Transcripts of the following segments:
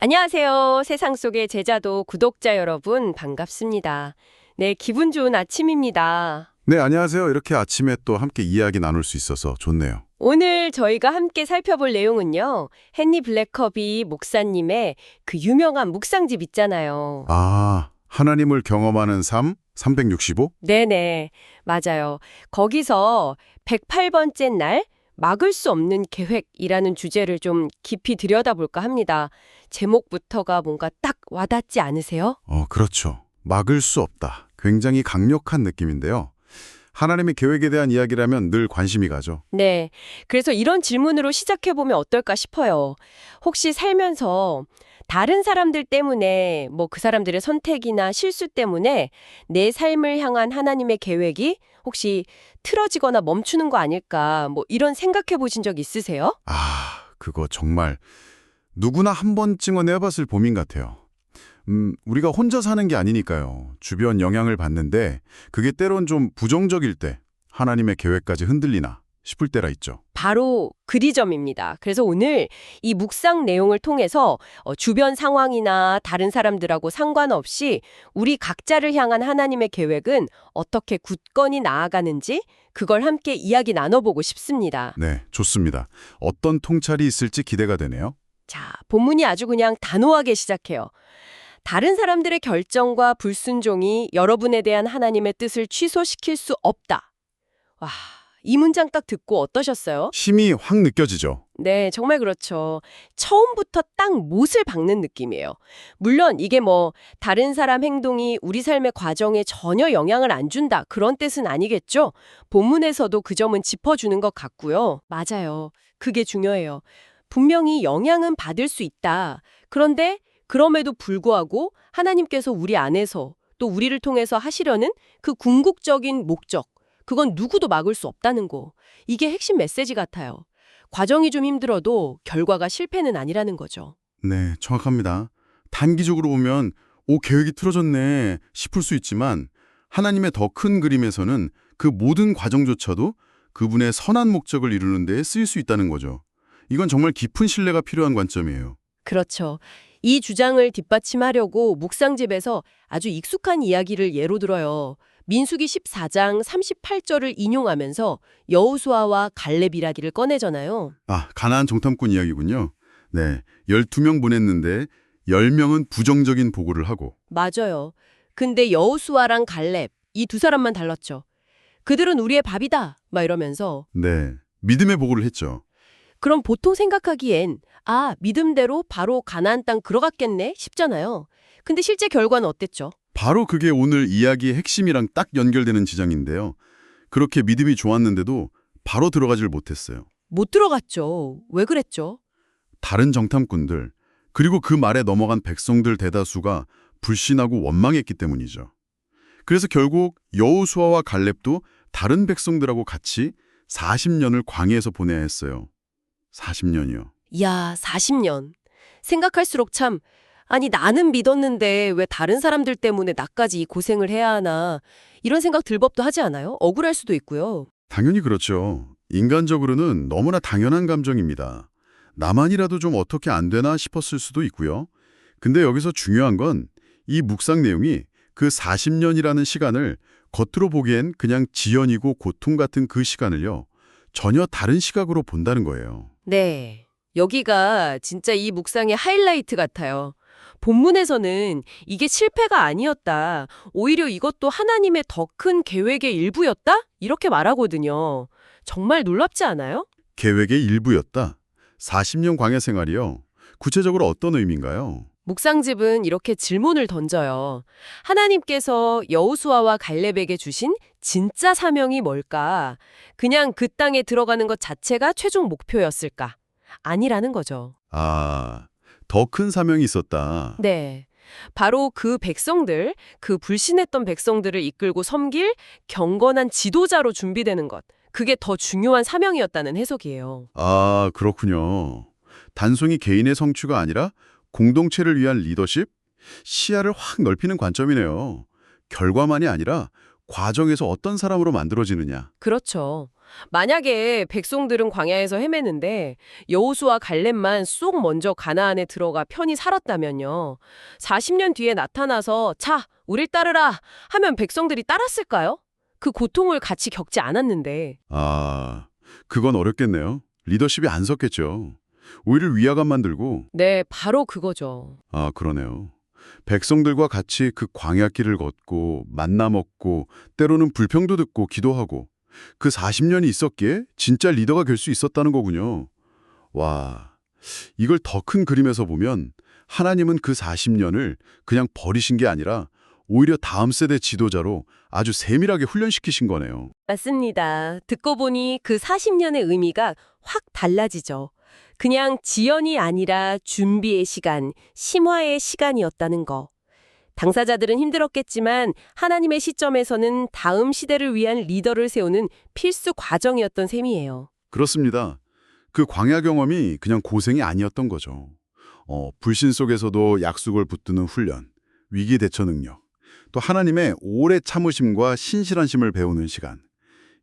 안녕하세요. 세상 속의 제자도 구독자 여러분 반갑습니다. 네, 기분 좋은 아침입니다. 네, 안녕하세요. 이렇게 아침에 또 함께 이야기 나눌 수 있어서 좋네요. 오늘 저희가 함께 살펴볼 내용은요. 헨리 블랙커비 목사님의 그 유명한 묵상집 있잖아요. 아, 하나님을 경험하는 삶 365? 네네, 맞아요. 거기서 108번째 날 막을 수 없는 계획이라는 주제를 좀 깊이 들여다볼까 합니다. 제목부터가 뭔가 딱 와닿지 않으세요? 그렇죠. 막을 수 없다. 굉장히 강력한 느낌인데요. 하나님의 계획에 대한 이야기라면 늘 관심이 가죠. 네. 그래서 이런 질문으로 시작해보면 어떨까 싶어요. 혹시 살면서 다른 사람들 때문에 그 사람들의 선택이나 실수 때문에 내 삶을 향한 하나님의 계획이 혹시 틀어지거나 멈추는 거 아닐까 이런 생각해 보신 적 있으세요? 그거 정말 누구나 한 번쯤은 해봤을 고민 같아요. 우리가 혼자 사는 게 아니니까요. 주변 영향을 받는데 그게 때론 좀 부정적일 때 하나님의 계획까지 흔들리나 싶을 때가 있죠. 바로 그 지점입니다. 그래서 오늘 이 묵상 내용을 통해서 주변 상황이나 다른 사람들하고 상관없이 우리 각자를 향한 하나님의 계획은 어떻게 굳건히 나아가는지 그걸 함께 이야기 나눠보고 싶습니다. 네, 좋습니다. 어떤 통찰이 있을지 기대가 되네요. 자, 본문이 아주 그냥 단호하게 시작해요. 다른 사람들의 결정과 불순종이 여러분에 대한 하나님의 뜻을 취소시킬 수 없다. 와, 이 문장 딱 듣고 어떠셨어요? 힘이 확 느껴지죠. 네, 정말 그렇죠. 처음부터 딱 못을 박는 느낌이에요. 물론 이게 다른 사람 행동이 우리 삶의 과정에 전혀 영향을 안 준다 그런 뜻은 아니겠죠? 본문에서도 그 점은 짚어주는 것 같고요. 맞아요. 그게 중요해요. 분명히 영향은 받을 수 있다. 그런데 그럼에도 불구하고 하나님께서 우리 안에서 또 우리를 통해서 하시려는 그 궁극적인 목적, 그건 누구도 막을 수 없다는 거. 이게 핵심 메시지 같아요. 과정이 좀 힘들어도 결과가 실패는 아니라는 거죠. 네, 정확합니다. 단기적으로 보면 계획이 틀어졌네 싶을 수 있지만 하나님의 더 큰 그림에서는 그 모든 과정조차도 그분의 선한 목적을 이루는 데 쓰일 수 있다는 거죠. 이건 정말 깊은 신뢰가 필요한 관점이에요. 그렇죠. 이 주장을 뒷받침하려고 묵상집에서 아주 익숙한 이야기를 예로 들어요. 민수기 14장 38절을 인용하면서 여호수아와 갈렙 이야기를 꺼내잖아요. 가나안 정탐꾼 이야기군요. 네, 12명 보냈는데 10명은 부정적인 보고를 하고. 맞아요. 근데 여호수아랑 갈렙 이 두 사람만 달랐죠. 그들은 우리의 밥이다 막 이러면서 네, 믿음의 보고를 했죠. 그럼 보통 생각하기엔 믿음대로 바로 가나안 땅 들어갔겠네 싶잖아요. 근데 실제 결과는 어땠죠? 바로 그게 오늘 이야기의 핵심이랑 딱 연결되는 지장인데요. 그렇게 믿음이 좋았는데도 바로 들어가질 못했어요. 못 들어갔죠. 왜 그랬죠? 다른 정탐꾼들, 그리고 그 말에 넘어간 백성들 대다수가 불신하고 원망했기 때문이죠. 그래서 결국 여호수아와 갈렙도 다른 백성들하고 같이 40년을 광야에서 보내야 했어요. 40년이요. 이야, 40년. 생각할수록 참, 아니 나는 믿었는데 왜 다른 사람들 때문에 나까지 이 고생을 해야 하나 이런 생각 들 법도 하지 않아요? 억울할 수도 있고요. 당연히 그렇죠. 인간적으로는 너무나 당연한 감정입니다. 나만이라도 좀 어떻게 안 되나 싶었을 수도 있고요. 근데 여기서 중요한 건 이 묵상 내용이 그 40년이라는 시간을 겉으로 보기엔 그냥 지연이고 고통 같은 그 시간을요. 전혀 다른 시각으로 본다는 거예요. 네. 여기가 진짜 이 묵상의 하이라이트 같아요. 본문에서는 이게 실패가 아니었다. 오히려 이것도 하나님의 더 큰 계획의 일부였다? 이렇게 말하거든요. 정말 놀랍지 않아요? 계획의 일부였다. 40년 광야 생활이요. 구체적으로 어떤 의미인가요? 묵상집은 이렇게 질문을 던져요. 하나님께서 여호수아와 갈렙에게 주신 진짜 사명이 뭘까? 그냥 그 땅에 들어가는 것 자체가 최종 목표였을까? 아니라는 거죠. 더 큰 사명이 있었다. 네. 바로 그 백성들, 그 불신했던 백성들을 이끌고 섬길 경건한 지도자로 준비되는 것. 그게 더 중요한 사명이었다는 해석이에요. 그렇군요. 단순히 개인의 성취가 아니라 공동체를 위한 리더십? 시야를 확 넓히는 관점이네요. 결과만이 아니라 과정에서 어떤 사람으로 만들어지느냐. 그렇죠. 만약에 백성들은 광야에서 헤매는데 여호수아 갈렙만 쏙 먼저 가나안에 들어가 편히 살았다면요. 40년 뒤에 나타나서 자, 우릴 따르라 하면 백성들이 따랐을까요? 그 고통을 같이 겪지 않았는데. 아, 그건 어렵겠네요. 리더십이 안 섰겠죠. 오히려 위화감만 들고. 네, 바로 그거죠. 아, 그러네요. 백성들과 같이 그 광야길을 걷고 만나 먹고 때로는 불평도 듣고 기도하고 그 40년이 있었기에 진짜 리더가 될 수 있었다는 거군요. 와, 이걸 더 큰 그림에서 보면 하나님은 그 40년을 그냥 버리신 게 아니라 오히려 다음 세대 지도자로 아주 세밀하게 훈련시키신 거네요. 맞습니다. 듣고 보니 그 40년의 의미가 확 달라지죠. 그냥 지연이 아니라 준비의 시간, 심화의 시간이었다는 거. 당사자들은 힘들었겠지만 하나님의 시점에서는 다음 시대를 위한 리더를 세우는 필수 과정이었던 셈이에요. 그렇습니다. 그 광야 경험이 그냥 고생이 아니었던 거죠. 불신 속에서도 약속을 붙드는 훈련, 위기 대처 능력, 또 하나님의 오래 참으심과 신실한심을 배우는 시간.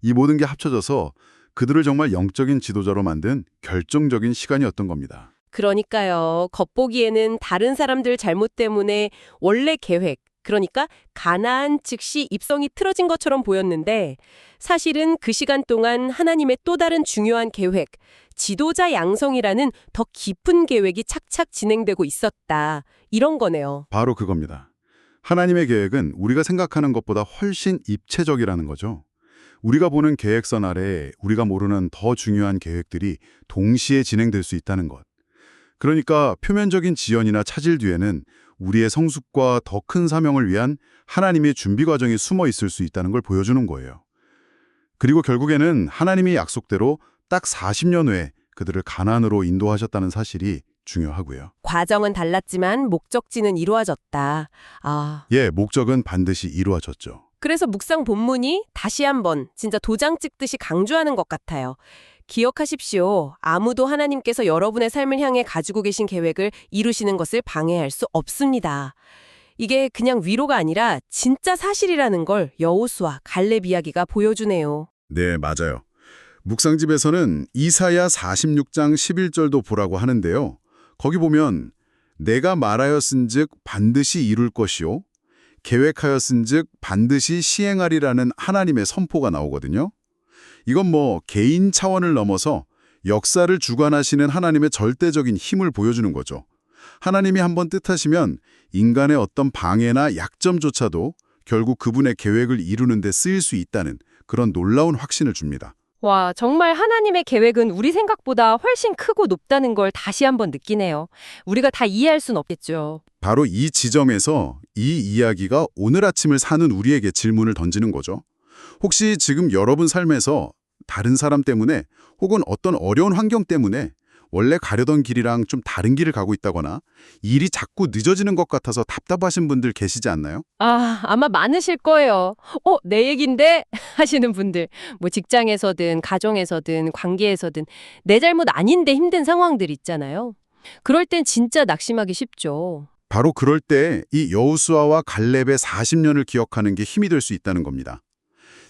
이 모든 게 합쳐져서 그들을 정말 영적인 지도자로 만든 결정적인 시간이었던 겁니다. 그러니까요. 겉보기에는 다른 사람들 잘못 때문에 원래 계획, 그러니까 가나안 즉시 입성이 틀어진 것처럼 보였는데 사실은 그 시간 동안 하나님의 또 다른 중요한 계획, 지도자 양성이라는 더 깊은 계획이 착착 진행되고 있었다. 이런 거네요. 바로 그겁니다. 하나님의 계획은 우리가 생각하는 것보다 훨씬 입체적이라는 거죠. 우리가 보는 계획선 아래 우리가 모르는 더 중요한 계획들이 동시에 진행될 수 있다는 것. 그러니까 표면적인 지연이나 차질 뒤에는 우리의 성숙과 더 큰 사명을 위한 하나님의 준비 과정이 숨어 있을 수 있다는 걸 보여주는 거예요. 그리고 결국에는 하나님이 약속대로 딱 40년 후에 그들을 가나안으로 인도하셨다는 사실이 중요하고요. 과정은 달랐지만 목적지는 이루어졌다. 아, 예, 목적은 반드시 이루어졌죠. 그래서 묵상 본문이 다시 한번 진짜 도장 찍듯이 강조하는 것 같아요. 기억하십시오. 아무도 하나님께서 여러분의 삶을 향해 가지고 계신 계획을 이루시는 것을 방해할 수 없습니다. 이게 그냥 위로가 아니라 진짜 사실이라는 걸 여호수아, 갈렙 이야기가 보여주네요. 네, 맞아요. 묵상집에서는 이사야 46장 11절도 보라고 하는데요. 거기 보면 내가 말하였은즉 반드시 이룰 것이요 계획하였은즉 반드시 시행하리라는 하나님의 선포가 나오거든요. 이건 뭐 개인 차원을 넘어서 역사를 주관하시는 하나님의 절대적인 힘을 보여주는 거죠. 하나님이 한번 뜻하시면 인간의 어떤 방해나 약점조차도 결국 그분의 계획을 이루는 데 쓰일 수 있다는 그런 놀라운 확신을 줍니다. 와, 정말 하나님의 계획은 우리 생각보다 훨씬 크고 높다는 걸 다시 한번 느끼네요. 우리가 다 이해할 순 없겠죠. 바로 이 지점에서 이 이야기가 오늘 아침을 사는 우리에게 질문을 던지는 거죠. 혹시 지금 여러분 삶에서 다른 사람 때문에 혹은 어떤 어려운 환경 때문에 원래 가려던 길이랑 좀 다른 길을 가고 있다거나 일이 자꾸 늦어지는 것 같아서 답답하신 분들 계시지 않나요? 아, 아마 많으실 거예요. 내 얘긴데? 하시는 분들. 뭐 직장에서든 가정에서든 관계에서든 내 잘못 아닌데 힘든 상황들 있잖아요. 그럴 땐 진짜 낙심하기 쉽죠. 바로 그럴 때 이 여호수아와 갈렙의 40년을 기억하는 게 힘이 될 수 있다는 겁니다.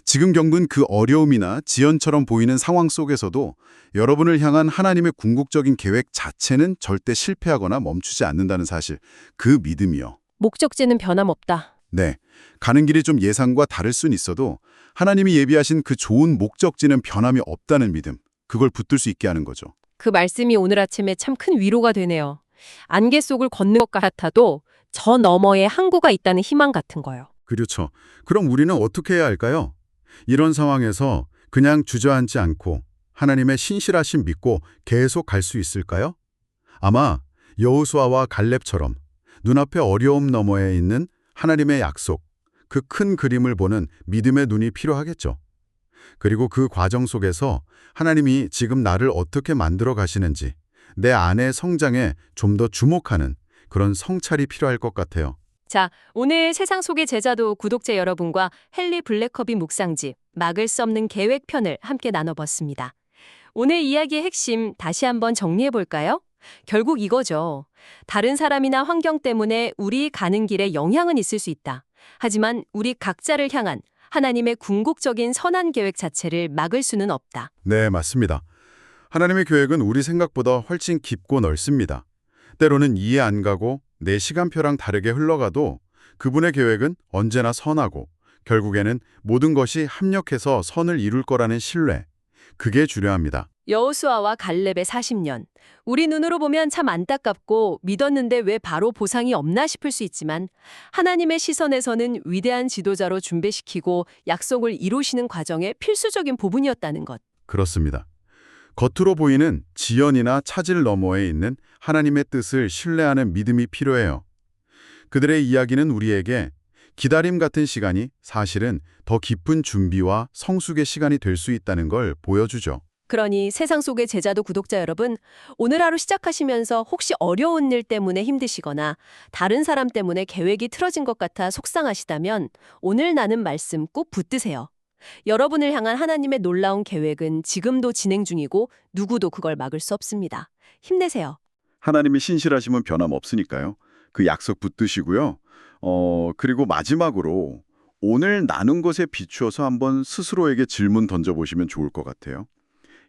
지금 겪는 그 어려움이나 지연처럼 보이는 상황 속에서도 여러분을 향한 하나님의 궁극적인 계획 자체는 절대 실패하거나 멈추지 않는다는 사실, 그 믿음이요. 목적지는 변함없다. 네, 가는 길이 좀 예상과 다를 순 있어도 하나님이 예비하신 그 좋은 목적지는 변함이 없다는 믿음, 그걸 붙들 수 있게 하는 거죠. 그 말씀이 오늘 아침에 참 큰 위로가 되네요. 안개 속을 걷는 것 같아도 저 너머에 항구가 있다는 희망 같은 거요. 그렇죠. 그럼 우리는 어떻게 해야 할까요? 이런 상황에서 그냥 주저앉지 않고 하나님의 신실하심 믿고 계속 갈 수 있을까요? 아마 여호수아와 갈렙처럼 눈앞에 어려움 너머에 있는 하나님의 약속, 그 큰 그림을 보는 믿음의 눈이 필요하겠죠. 그리고 그 과정 속에서 하나님이 지금 나를 어떻게 만들어 가시는지 내 안의 성장에 좀 더 주목하는 그런 성찰이 필요할 것 같아요. 자, 오늘 세상 속의 제자도 구독자 여러분과 헨리 블랙커비 묵상집 막을 수 없는 계획편을 함께 나눠봤습니다. 오늘 이야기의 핵심 다시 한번 정리해 볼까요? 결국 이거죠. 다른 사람이나 환경 때문에 우리 가는 길에 영향은 있을 수 있다. 하지만 우리 각자를 향한 하나님의 궁극적인 선한 계획 자체를 막을 수는 없다. 네, 맞습니다. 하나님의 계획은 우리 생각보다 훨씬 깊고 넓습니다. 때로는 이해 안 가고 내 시간표랑 다르게 흘러가도 그분의 계획은 언제나 선하고 결국에는 모든 것이 합력해서 선을 이룰 거라는 신뢰. 그게 중요합니다. 여호수아와 갈렙의 40년. 우리 눈으로 보면 참 안타깝고 믿었는데 왜 바로 보상이 없나 싶을 수 있지만 하나님의 시선에서는 위대한 지도자로 준비시키고 약속을 이루시는 과정의 필수적인 부분이었다는 것. 그렇습니다. 겉으로 보이는 지연이나 차질 너머에 있는 하나님의 뜻을 신뢰하는 믿음이 필요해요. 그들의 이야기는 우리에게 기다림 같은 시간이 사실은 더 깊은 준비와 성숙의 시간이 될 수 있다는 걸 보여주죠. 그러니 세상 속의 제자도 구독자 여러분, 오늘 하루 시작하시면서 혹시 어려운 일 때문에 힘드시거나 다른 사람 때문에 계획이 틀어진 것 같아 속상하시다면 오늘 나눈 말씀 꼭 붙드세요. 여러분을 향한 하나님의 놀라운 계획은 지금도 진행 중이고 누구도 그걸 막을 수 없습니다. 힘내세요. 하나님이 신실하시면 변함없으니까요. 그 약속 붙드시고요. 그리고 마지막으로 오늘 나눈 것에 비추어서 한번 스스로에게 질문 던져보시면 좋을 것 같아요.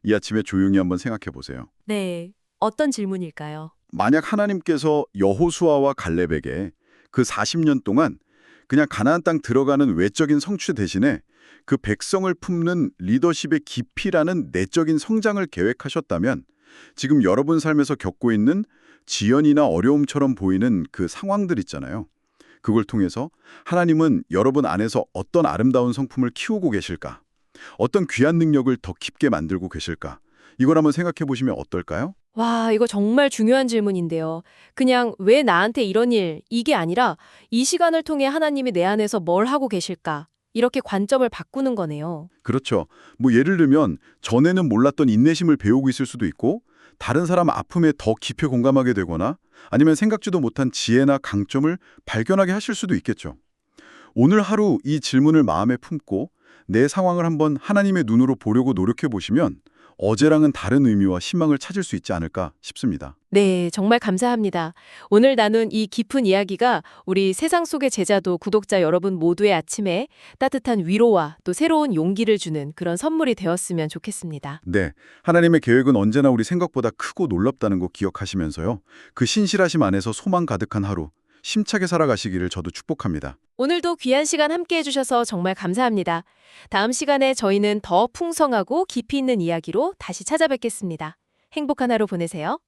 이 아침에 조용히 한번 생각해 보세요. 네, 어떤 질문일까요? 만약 하나님께서 여호수아와 갈렙에게 그 40년 동안 그냥 가나안 땅 들어가는 외적인 성취 대신에 그 백성을 품는 리더십의 깊이라는 내적인 성장을 계획하셨다면 지금 여러분 삶에서 겪고 있는 지연이나 어려움처럼 보이는 그 상황들 있잖아요. 그걸 통해서 하나님은 여러분 안에서 어떤 아름다운 성품을 키우고 계실까? 어떤 귀한 능력을 더 깊게 만들고 계실까? 이걸 한번 생각해 보시면 어떨까요? 와, 이거 정말 중요한 질문인데요. 그냥 왜 나한테 이런 일, 이게 아니라 이 시간을 통해 하나님이 내 안에서 뭘 하고 계실까? 이렇게 관점을 바꾸는 거네요. 그렇죠. 뭐 예를 들면 전에는 몰랐던 인내심을 배우고 있을 수도 있고 다른 사람 아픔에 더 깊이 공감하게 되거나 아니면 생각지도 못한 지혜나 강점을 발견하게 하실 수도 있겠죠. 오늘 하루 이 질문을 마음에 품고 내 상황을 한번 하나님의 눈으로 보려고 노력해 보시면 어제랑은 다른 의미와 희망을 찾을 수 있지 않을까 싶습니다. 네, 정말 감사합니다. 오늘 나눈 이 깊은 이야기가 우리 세상 속의 제자도 구독자 여러분 모두의 아침에 따뜻한 위로와 또 새로운 용기를 주는 그런 선물이 되었으면 좋겠습니다. 네, 하나님의 계획은 언제나 우리 생각보다 크고 놀랍다는 거 기억하시면서요. 그 신실하심 안에서 소망 가득한 하루, 힘차게 살아가시기를 저도 축복합니다. 오늘도 귀한 시간 함께 해주셔서 정말 감사합니다. 다음 시간에 저희는 더 풍성하고 깊이 있는 이야기로 다시 찾아뵙겠습니다. 행복한 하루 보내세요.